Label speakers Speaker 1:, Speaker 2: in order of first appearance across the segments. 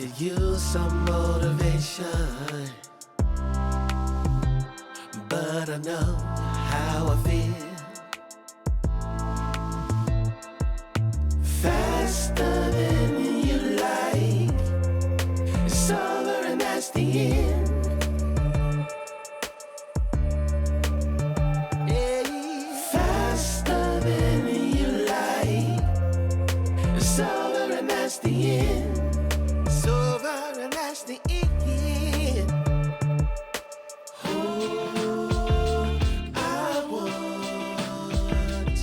Speaker 1: could use some motivation, but I know how I feel. Faster than you like, it's over and that's the end. Faster than you like, it's over and that's the end. It's over and that's the end. Oh, I want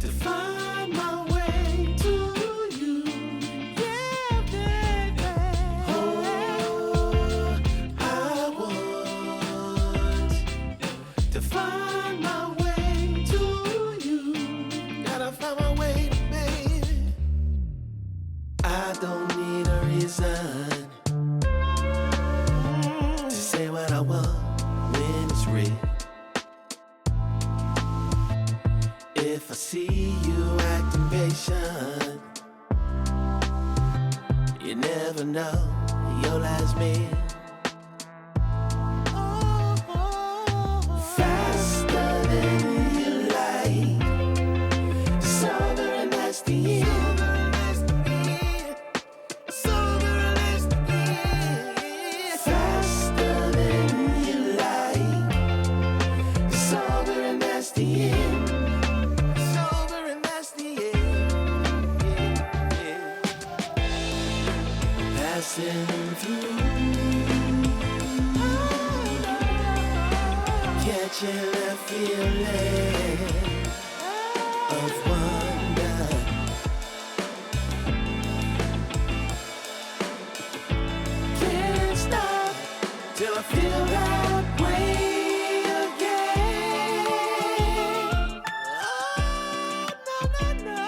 Speaker 1: to find my way to you, yeah, baby. Oh, I want to find my way to you. Gotta find my way, baby. I don't need a reason to say what I want when it's real. If I see you acting patient, you never know your last meal. Faster than you like, it's over and that's the end. It's over and that's the end. Faster than you like, it's over and that's the end. It's over and that's the end. Passing through, catching a feeling of wonder. Can't stop till I feel that way again. Oh, no.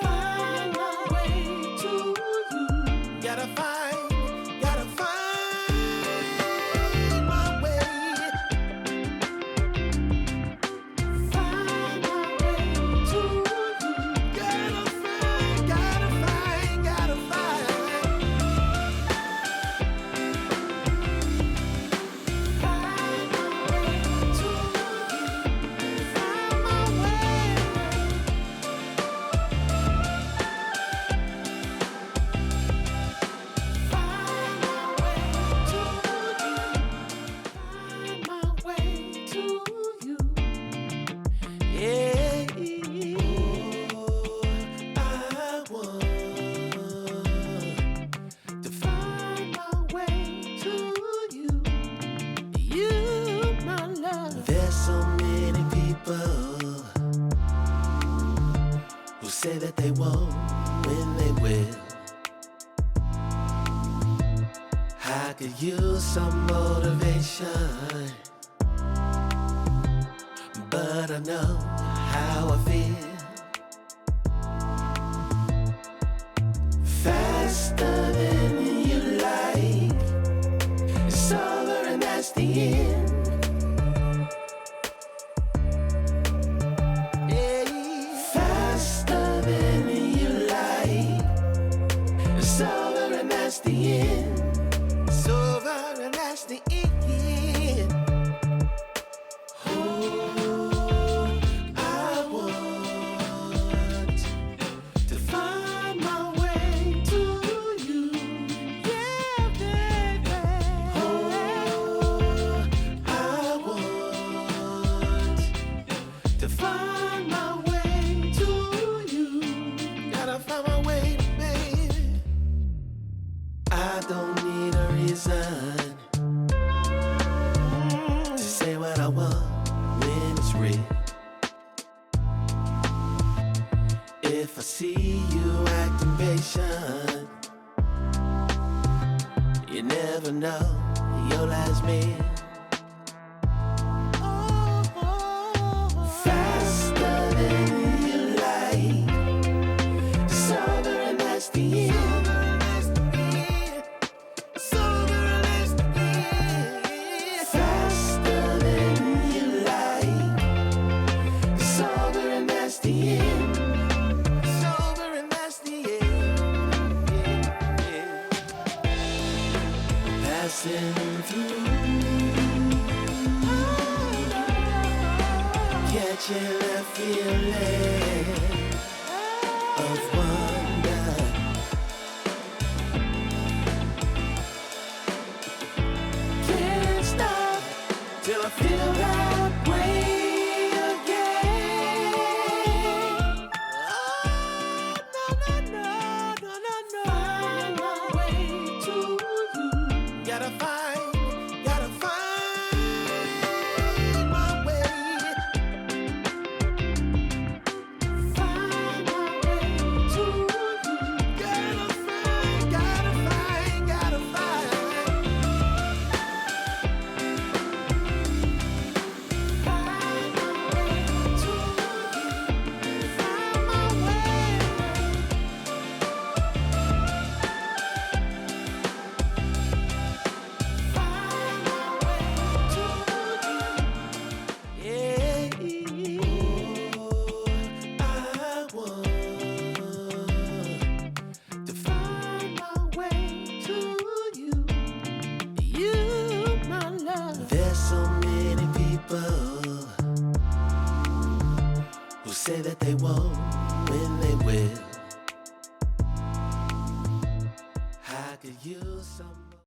Speaker 1: Find my way to you. Gotta find my way. Find my way to you. Gotta find. Find my way to you. Find my way. Find my way to you. Yeah. Oh, I want to find my way to you. You, my love. There's so many people who say that they won't when they will. I could use some motivation, but I know how I feel. Faster than you like, it's over and that's the end. Faster than you like, it's over and that's the end. It's over and that's the end. Oh, I want to find my way to you, yeah, baby. Oh, I want to find my way to you. Gotta find my way, baby. I don't need a reason to say what I want when it's real. If I see you acting patient, you never know your last meal. Faster than you like, it's over and that's the end. Faster than you like, it's over and that's the end. It's over and that's the end. could use some